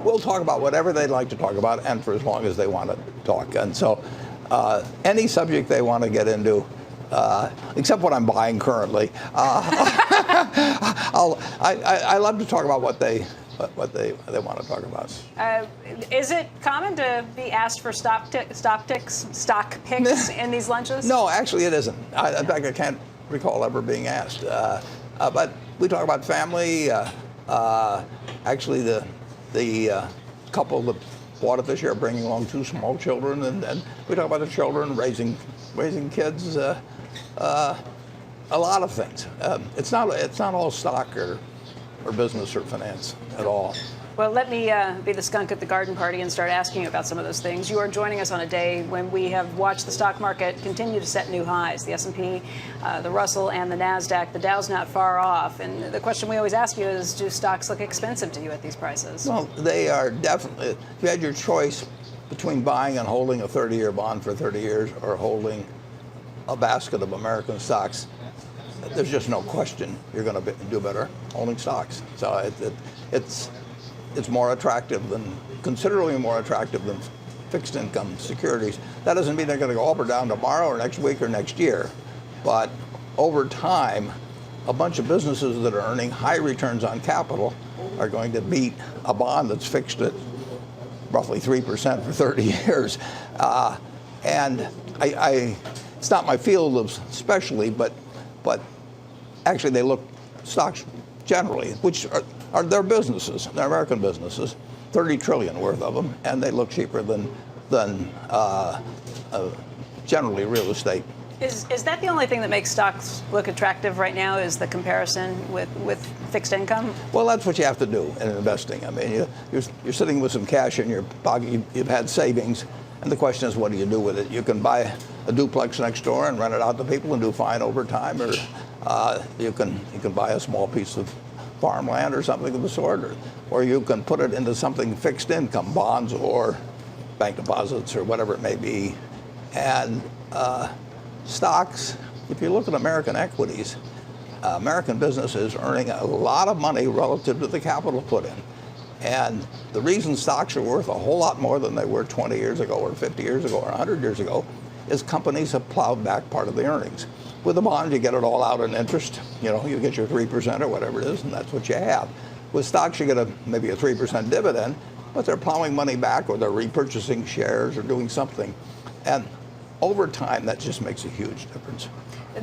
We'll talk about whatever they'd like to talk about, and for as long as they want to talk. And so any subject they want to get into, except what I'm buying currently, I love to talk about what they want to talk about. Is it common to be asked for stock picks in these lunches? No, actually it isn't. In fact, I can't recall ever being asked. But we talk about family. Actually, the couple that bought it this year are bringing along 2 small children, and we talk about the children raising kids. A lot of things. It's not all stock or business or finance at all. Well, let me be the skunk at the garden party and start asking you about some of those things. You are joining us on a day when we have watched the stock market continue to set new highs. The S&P, the Russell, and the NASDAQ. The Dow's not far off. And the question we always ask you is, do stocks look expensive to you at these prices? Well, they are definitely. If you had your choice between buying and holding a 30-year bond for 30 years or holding a basket of American stocks, there's just no question you're going to do better holding stocks. So it's more attractive considerably more attractive than fixed income securities. That doesn't mean they're going to go up or down tomorrow or next week or next year. But over time, a bunch of businesses that are earning high returns on capital are going to beat a bond that's fixed at roughly 3% for 30 years. And it's not my field of specialty, but actually they look stocks generally, which are their businesses, they're American businesses, 30 trillion worth of them, and they look cheaper than generally real estate. Is that the only thing that makes stocks look attractive right now, is the comparison with fixed income? Well, that's what you have to do in investing. I mean, you're sitting with some cash in your pocket, you've had savings, and the question is, what do you do with it? You can buy a duplex next door and rent it out to people and do fine over time, or you can buy a small piece of farmland or something of the sort, or you can put it into something fixed income, bonds or bank deposits or whatever it may be. And stocks, if you look at American equities, American businesses earning a lot of money relative to the capital put in. And the reason stocks are worth a whole lot more than they were 20 years ago or 50 years ago or 100 years ago is companies have plowed back part of the earnings. With a bond, you get it all out in interest. You know, you get your 3% or whatever it is, and that's what you have. With stocks, you get maybe a 3% dividend, but they're plowing money back, or they're repurchasing shares or doing something. And over time, that just makes a huge difference.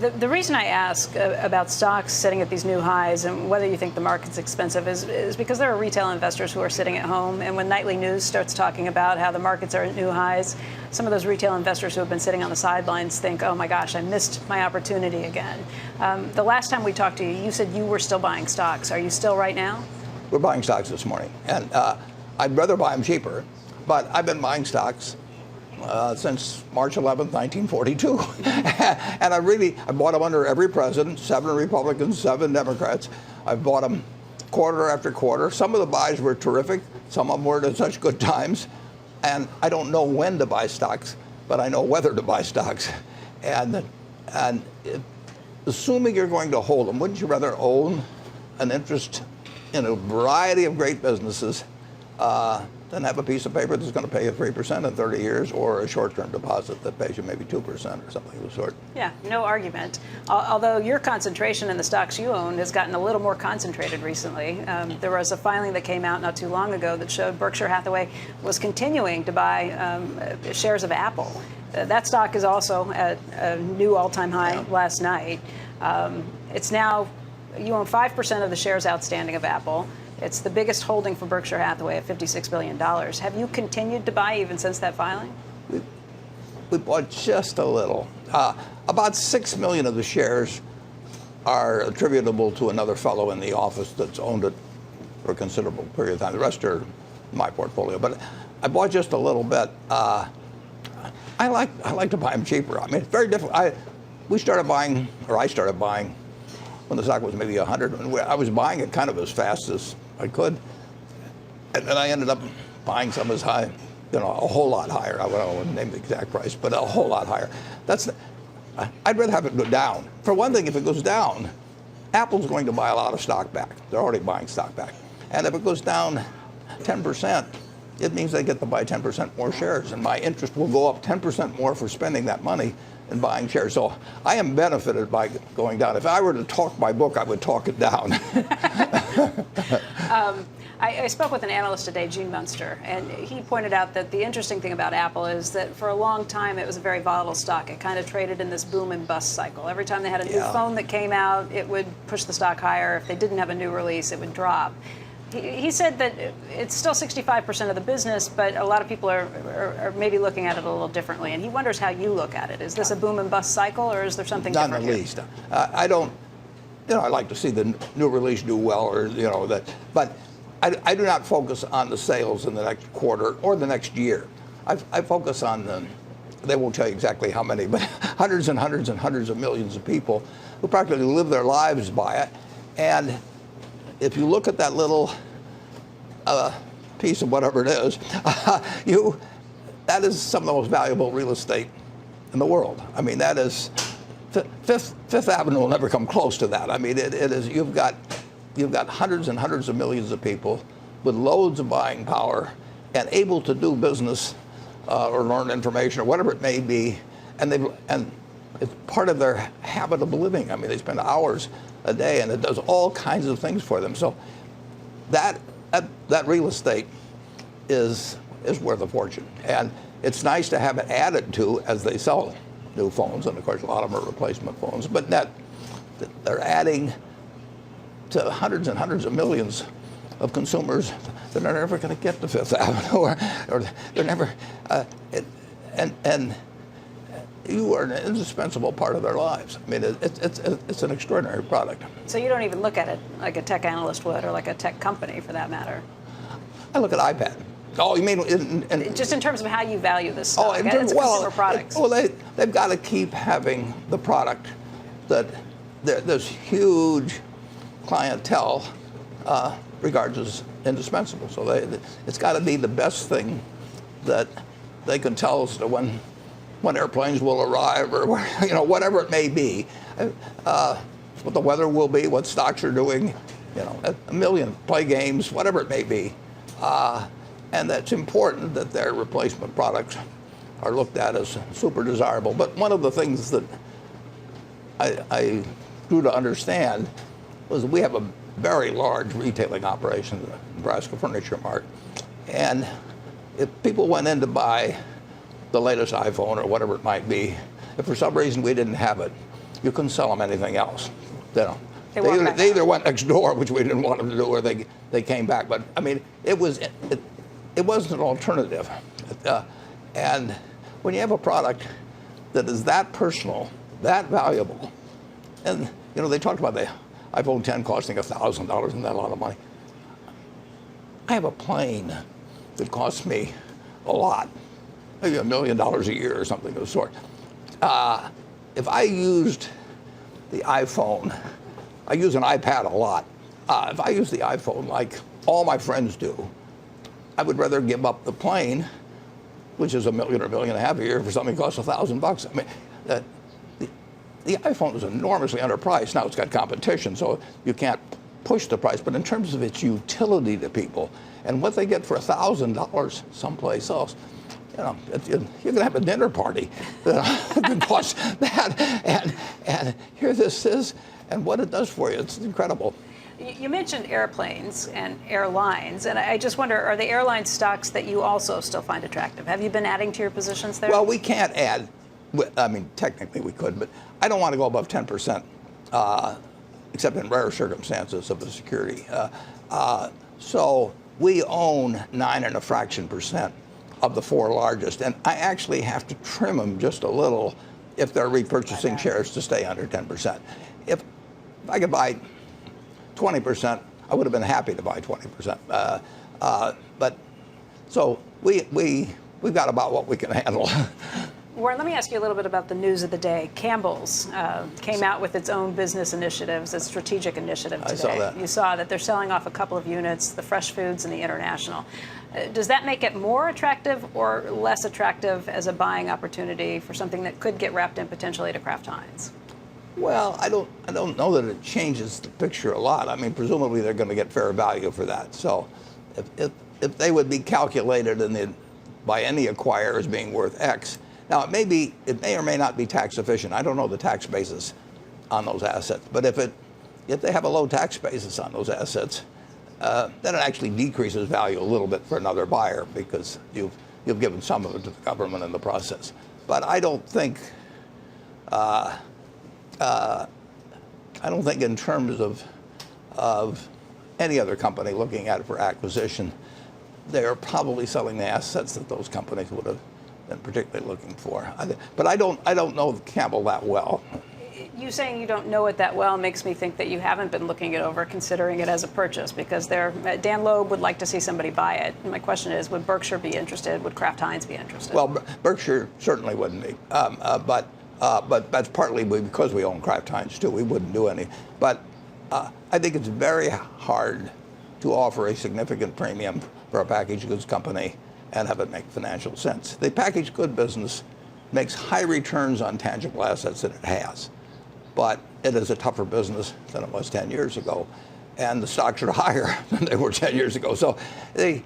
The reason I ask about stocks sitting at these new highs and whether you think the market's expensive is because there are retail investors who are sitting at home, and when nightly news starts talking about how the markets are at new highs, some of those retail investors who have been sitting on the sidelines think, oh my gosh, I missed my opportunity again. The last time we talked to you, you said you were still buying stocks. Are you still right now? We're buying stocks this morning, and I'd rather buy them cheaper, but I've been buying stocks since March 11th, 1942. And I bought them under every president, 7 Republicans, 7 Democrats. I've bought them quarter after quarter. Some of the buys were terrific. Some of them weren't at such good times. And I don't know when to buy stocks, but I know whether to buy stocks. And assuming you're going to hold them, wouldn't you rather own an interest in a variety of great businesses than have a piece of paper that's going to pay you 3% in 30 years, or a short-term deposit that pays you maybe 2% or something of the sort? Yeah, no argument. Although your concentration in the stocks you own has gotten a little more concentrated recently. There was a filing that came out not too long ago that showed Berkshire Hathaway was continuing to buy shares of Apple. That stock is also at a new all-time high last night. It's now, you own 5% of the shares outstanding of Apple. It's the biggest holding for Berkshire Hathaway at $56 billion. Have you continued to buy even since that filing? We bought just a little. About 6 million of the shares are attributable to another fellow in the office that's owned it for a considerable period of time. The rest are my portfolio. But I bought just a little bit. I like to buy them cheaper. I mean, it's very difficult. I started buying when the stock was maybe 100. I was buying it kind of as fast as I could, and then I ended up buying some as high, a whole lot higher. I won't name the exact price, but a whole lot higher. I'd rather have it go down. For one thing, if it goes down, Apple's going to buy a lot of stock back. They're already buying stock back. And if it goes down 10%, it means they get to buy 10% more shares, and my interest will go up 10% more for spending that money in buying shares. So I am benefited by going down. If I were to talk my book, I would talk it down. I spoke with an analyst today, Gene Munster, and he pointed out that the interesting thing about Apple is that for a long time it was a very volatile stock. It kind of traded in this boom and bust cycle. Every time they had a new phone that came out, it would push the stock higher. If they didn't have a new release, it would drop. He said that it's still 65% of the business, but a lot of people are maybe looking at it a little differently. And he wonders how you look at it. Is this a boom and bust cycle, or is there something different? Not in the least. I don't, I like to see the new release do well, or, that. But I do not focus on the sales in the next quarter or the next year. I focus on they won't tell you exactly how many, but hundreds and hundreds and hundreds of millions of people who practically live their lives by it. And if you look at that little piece of whatever it is, that is some of the most valuable real estate in the world. I mean, that is Fifth Avenue will never come close to that. I mean, it is. You've got hundreds and hundreds of millions of people with loads of buying power and able to do business or learn information or whatever it may be, and it's part of their habit of living. I mean, they spend hours a day, and it does all kinds of things for them. So that real estate is worth a fortune, and it's nice to have it added to as they sell new phones, and of course a lot of them are replacement phones. But they're adding to hundreds and hundreds of millions of consumers that are never going to get to Fifth Avenue, or they're never, and you are an indispensable part of their lives. I mean, it's an extraordinary product. So you don't even look at it like a tech analyst would, or like a tech company for that matter? I look at iPad. Oh, you mean just in terms of how you value this stock? Oh, it's consumer products. They've got to keep having the product that this huge clientele regards as indispensable. So it's got to be the best thing that they can tell us to when airplanes will arrive, or whatever it may be, what the weather will be, what stocks are doing, a million play games, whatever it may be, and that's important that their replacement products are looked at as super desirable. But one of the things that I grew to understand was that we have a very large retailing operation, the Nebraska Furniture Mart, and if people went in to buy the latest iPhone or whatever it might be, if for some reason we didn't have it, you couldn't sell them anything else. They either went next door, which we didn't want them to do, or they came back. But I mean, it wasn't an alternative. And when you have a product that is that personal, that valuable, and they talked about the iPhone 10 costing $1,000, isn't that a lot of money? I have a plane that costs me a lot, maybe $1 million a year or something of the sort. If I used the iPhone, I use an iPad a lot. If I use the iPhone like all my friends do, I would rather give up the plane, which is $1 million or $1.5 million a year, for something that costs $1,000. I mean, the iPhone is enormously underpriced. Now it's got competition, so you can't push the price. But in terms of its utility to people and what they get for $1,000 someplace else, you're going to have a dinner party that can cost that. And here this is, and what it does for you, it's incredible. You mentioned airplanes and airlines, and I just wonder, are the airline stocks that you also still find attractive? Have you been adding to your positions there? Well, we can't add. I mean, technically we could, but I don't want to go above 10%, except in rare circumstances of the security. So we own 9.5% of the four largest, and I actually have to trim them just a little if they're repurchasing shares to stay under 10%. If I could buy 20%, I would have been happy to buy 20%. But so we've got about what we can handle. Warren, let me ask you a little bit about the news of the day. Campbell's came out with its own business initiatives, its strategic initiative today. I saw that. You saw that they're selling off a couple of units, the fresh foods and the international. Does that make it more attractive or less attractive as a buying opportunity for something that could get wrapped in potentially to Kraft Heinz? Well, I don't know that it changes the picture a lot. I mean, presumably they're going to get fair value for that. So if they would be calculated by any acquirer as being worth X. Now, it may or may not be tax efficient. I don't know the tax basis on those assets, but if they have a low tax basis on those assets, then it actually decreases value a little bit for another buyer because you've given some of it to the government in the process. But I don't think in terms of any other company looking at it for acquisition, they're probably selling the assets that those companies would have been particularly looking for. But I don't know Campbell that well. You saying you don't know it that well makes me think that you haven't been looking it over, considering it as a purchase, because Dan Loeb would like to see somebody buy it. And my question is, would Berkshire be interested? Would Kraft Heinz be interested? Well, Berkshire certainly wouldn't be, but that's partly because we own Kraft Heinz too. We wouldn't do any. But I think it's very hard to offer a significant premium for a packaged goods company and have it make financial sense. The packaged good business makes high returns on tangible assets that it has, but it is a tougher business than it was 10 years ago, and the stocks are higher than they were 10 years ago. So we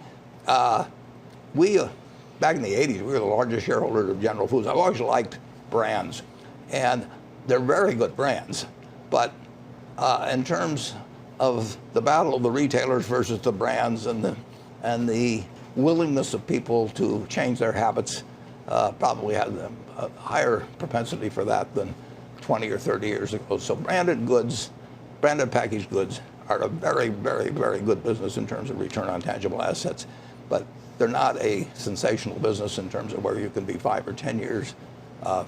back in the 80s, we were the largest shareholder of General Foods. I've always liked brands, and they're very good brands, but in terms of the battle of the retailers versus the brands and the willingness of people to change their habits, probably had a higher propensity for that than 20 or 30 years ago. So branded packaged goods are a very, very, very good business in terms of return on tangible assets, but they're not a sensational business in terms of where you can be 5 or 10 years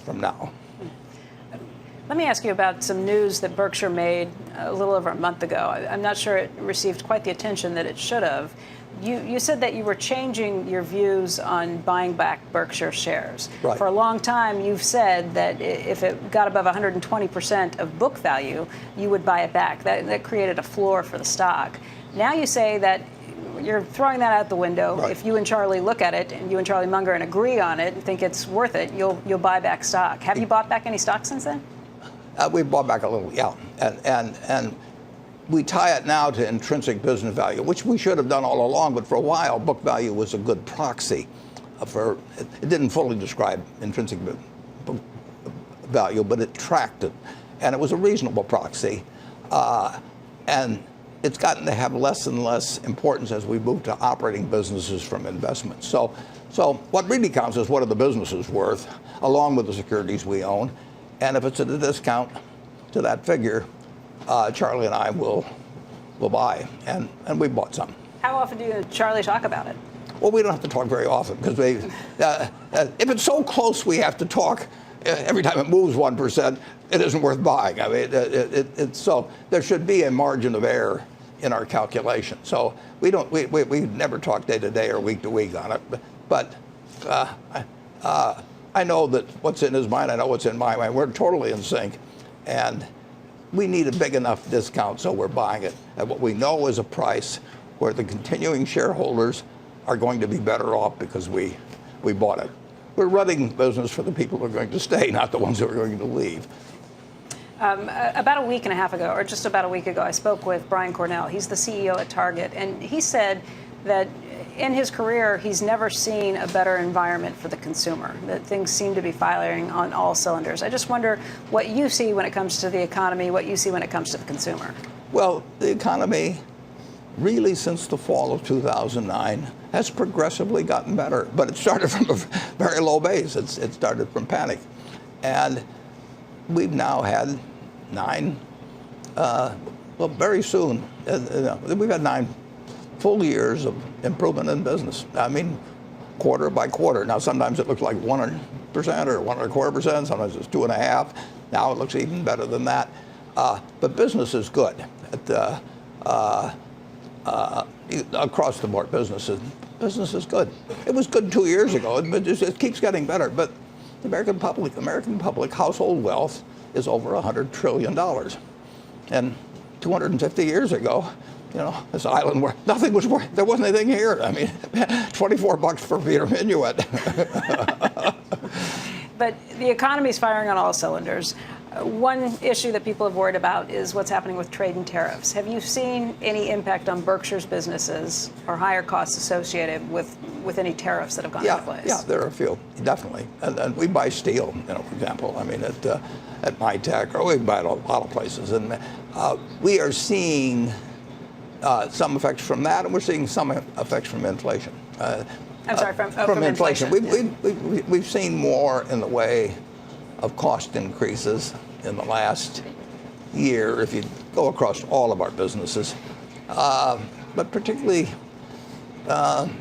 from now. Let me ask you about some news that Berkshire made a little over a month ago. I'm not sure it received quite the attention that it should have. You said that you were changing your views on buying back Berkshire shares. Right. For a long time, you've said that if it got above 120% of book value, you would buy it back. That created a floor for the stock. Now you say that you're throwing that out the window. Right. If you and Charlie look at it, and you and Charlie Munger and agree on it and think it's worth it, you'll buy back stock. Have you bought back any stock since then? We've bought back a little, yeah, and we tie it now to intrinsic business value, which we should have done all along. But for a while, book value was a good proxy for. It didn't fully describe intrinsic book value, but it tracked it, and it was a reasonable proxy. And it's gotten to have less and less importance as we move to operating businesses from investments. So what really counts is what are the businesses worth, along with the securities we own. And if it's at a discount to that figure, Charlie and I will buy, and we bought some. How often do you and Charlie talk about it? Well, we don't have to talk very often because if it's so close we have to talk every time it moves 1%, it isn't worth buying. I mean, so there should be a margin of error in our calculation. So we never talk day to day or week to week on it, but I know that what's in his mind, I know what's in my mind. We're totally in sync, and we need a big enough discount so we're buying it at what we know is a price where the continuing shareholders are going to be better off because we bought it. We're running business for the people who are going to stay, not the ones who are going to leave. About a week and a half ago, or just about a week ago, I spoke with Brian Cornell. He's the CEO at Target, and he said that in his career, he's never seen a better environment for the consumer, that things seem to be firing on all cylinders. I just wonder what you see when it comes to the economy, what you see when it comes to the consumer. Well, the economy, really since the fall of 2009, has progressively gotten better. But it started from a very low base. It started from panic. And we've now had very soon, we've had 9 full years of improvement in business. I mean, quarter by quarter. Now, sometimes it looks like 1% or 1.25%. Sometimes it's 2.5%. Now it looks even better than that. But business is good. Across the board, business is good. It was good 2 years ago, but it keeps getting better. But the American public household wealth is over $100 trillion. And 250 years ago, this island where nothing was worth, there wasn't anything here. I mean, $24 for Peter Minuet. But the economy's firing on all cylinders. One issue that people have worried about is what's happening with trade and tariffs. Have you seen any impact on Berkshire's businesses or higher costs associated with any tariffs that have gone into place? Yeah, there are a few, definitely. And we buy steel, for example. I mean, at MyTech, or we buy it at a lot of places. And we are seeing some effects from that, and we're seeing some effects from inflation. I'm sorry, from inflation. Yeah. We've seen more in the way of cost increases in the last year, if you go across all of our businesses, but particularly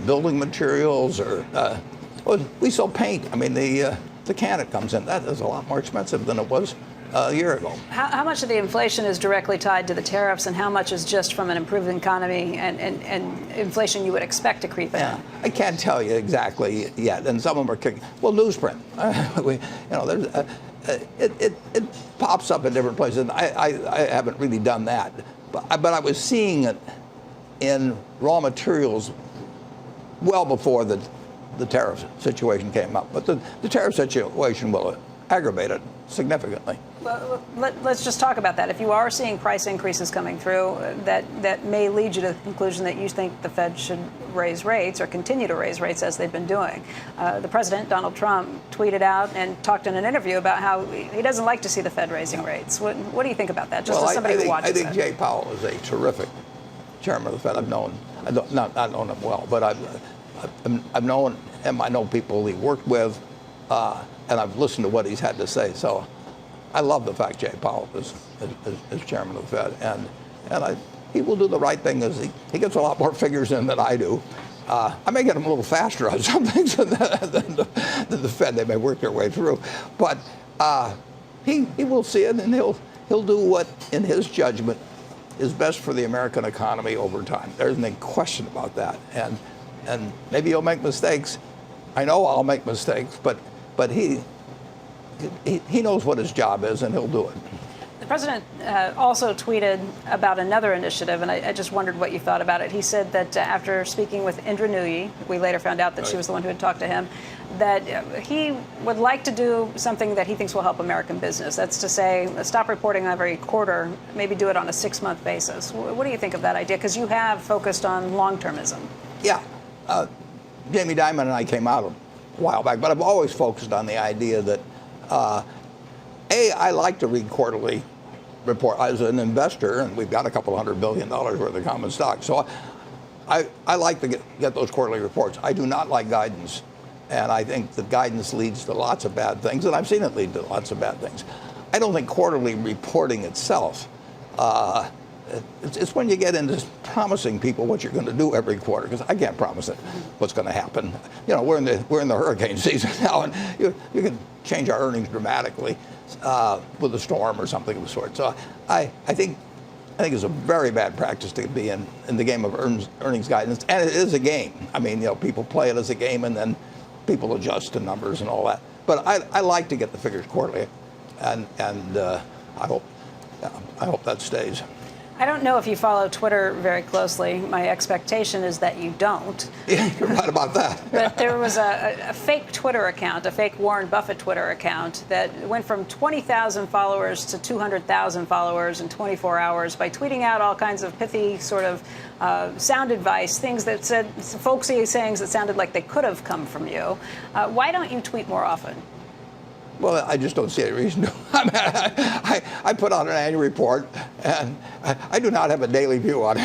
building materials, or we sell paint. I mean, the can it comes in, that is a lot more expensive than it was a year ago. How much of the inflation is directly tied to the tariffs, and how much is just from an improving economy and inflation you would expect to creep in? Yeah, I can't tell you exactly yet, and some of them are kicking. Well, newsprint, it pops up in different places. And I haven't really done that, but I was seeing it in raw materials well before the tariff situation came up. But the tariff situation will aggravate it significantly. Well, let's just talk about that. If you are seeing price increases coming through, that may lead you to the conclusion that you think the Fed should raise rates or continue to raise rates as they've been doing. The president, Donald Trump, tweeted out and talked in an interview about how he doesn't like to see the Fed raising rates. What do you think about that? Just as somebody who watches I think it. Jay Powell is a terrific chairman of the Fed. I've known, not known him well, but I've known him. I know people he worked with, and I've listened to what he's had to say. So I love the fact Jay Powell is chairman of the Fed, and he will do the right thing. As he gets a lot more figures in than I do. I may get him a little faster on some things than the Fed. They may work their way through, but he will see it, and he'll do what, in his judgment, is best for the American economy over time. There's no question about that, and maybe he'll make mistakes. I know I'll make mistakes, but he knows what his job is, and he'll do it. The president also tweeted about another initiative, and I just wondered what you thought about it. He said that after speaking with Indra Nooyi, we later found out that she was the one who had talked to him, that he would like to do something that he thinks will help American business. That's to say, stop reporting every quarter, maybe do it on a 6-month basis. What do you think of that idea? Because you have focused on long-termism. Yeah. Jamie Dimon and I came out a while back, but I've always focused on the idea that, I like to read quarterly report. As an investor, and we've got a couple $100 billion worth of common stock, so I like to get those quarterly reports. I do not like guidance, and I think that guidance leads to lots of bad things, and I've seen it lead to lots of bad things. I don't think quarterly reporting itself, it's when you get into promising people what you're going to do every quarter, because I can't promise it what's going to happen. We're in the hurricane season now, and you can change our earnings dramatically with a storm or something of the sort. So I think it's a very bad practice to be in the game of earnings guidance, and it is a game. I mean, people play it as a game, and then people adjust the numbers and all that. But I like to get the figures quarterly, and I hope that stays. I don't know if you follow Twitter very closely. My expectation is that you don't. Yeah, you're right about that. But there was a fake Twitter account, a fake Warren Buffett Twitter account that went from 20,000 followers to 200,000 followers in 24 hours by tweeting out all kinds of pithy sort of sound advice, things that said, folksy sayings that sounded like they could have come from you. Why don't you tweet more often? Well, I just don't see any reason to. I put out an annual report, and I do not have a daily view on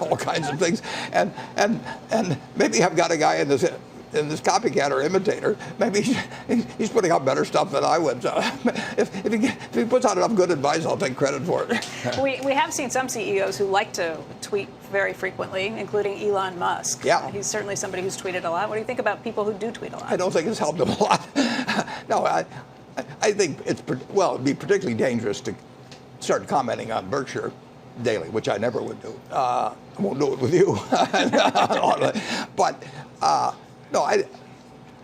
all kinds of things. And maybe I've got a guy in this copycat or imitator. Maybe he's putting out better stuff than I would. So if he puts out enough good advice, I'll take credit for it. We have seen some CEOs who like to tweet very frequently, including Elon Musk. Yeah. He's certainly somebody who's tweeted a lot. What do you think about people who do tweet a lot? I don't think it's helped him a lot. No, I think it'd be particularly dangerous to start commenting on Berkshire daily, which I never would do. I won't do it with you. But no, I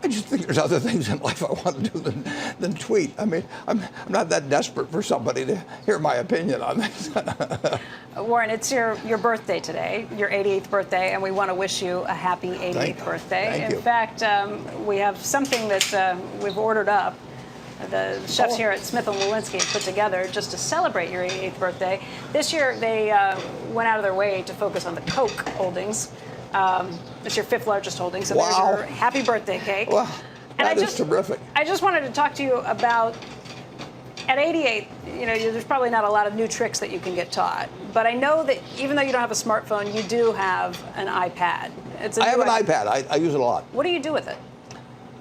just think there's other things in life I want to do than tweet. I mean, I'm not that desperate for somebody to hear my opinion on this. Warren, it's your birthday today, your 88th birthday, and we want to wish you a happy 88th birthday. Thank you. In fact, we have something that we've ordered up. the chefs Oh. here at Smith & Wolinski put together just to celebrate your 88th birthday. This year, they went out of their way to focus on the Coke holdings. It's your 5th largest holding, so there's Wow. your happy birthday cake. Well, And that is terrific. I just wanted to talk to you about, at 88, there's probably not a lot of new tricks that you can get taught. But I know that even though you don't have a smartphone, you do have an iPad. I have an iPad. I use it a lot. What do you do with it?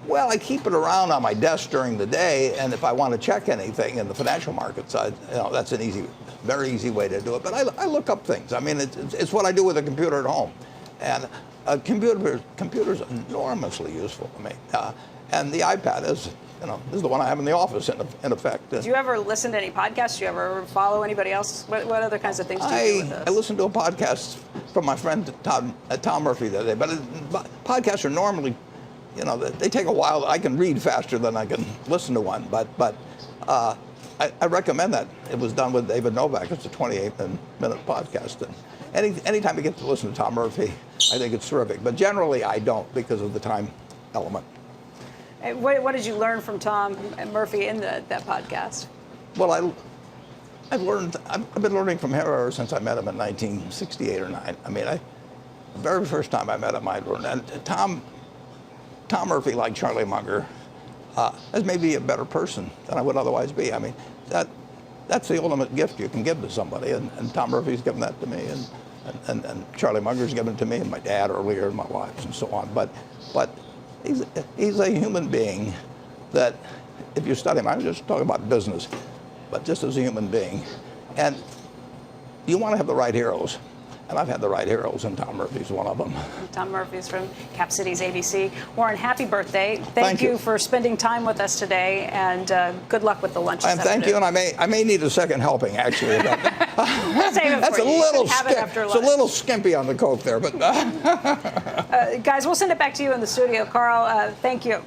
Well, I keep it around on my desk during the day, and if I want to check anything in the financial markets, that's an easy, very easy way to do it. But I look up things. I mean, it's what I do with a computer at home, and a computer's enormously useful to me. And the iPad is the one I have in the office in effect. Do you ever listen to any podcasts? Do you ever follow anybody else? What other kinds of things do you do with this? I listened to a podcast from my friend Tom Murphy the other day, but podcasts are normally, they take a while. I can read faster than I can listen to one, but I recommend that. It was done with David Novak. It's a 28-minute podcast, and anytime you get to listen to Tom Murphy, I think it's terrific. But generally, I don't because of the time element. What did you learn from Tom Murphy in that podcast? Well, I've been learning from him ever since I met him in 1968 or 9. I mean, the very first time I met him, I learned. And Tom Murphy, like Charlie Munger, has made me a better person than I would otherwise be. I mean, that's the ultimate gift you can give to somebody, and Tom Murphy's given that to me, and Charlie Munger's given it to me, and my dad earlier, and my wife, and so on. But he's a human being that, if you study him, I'm just talking about business, but just as a human being. And you want to have the right heroes. And I've had the right heroes, and Tom Murphy's one of them. Tom Murphy's from Cap Cities ABC. Warren, happy birthday. Thank you for spending time with us today, and good luck with the lunch. And thank you, and I may need a second helping, actually. Save it That's for a you. little Have it after it's a lunch. little skimpy on the Coke there, but Guys, we'll send it back to you in the studio. Carl, thank you.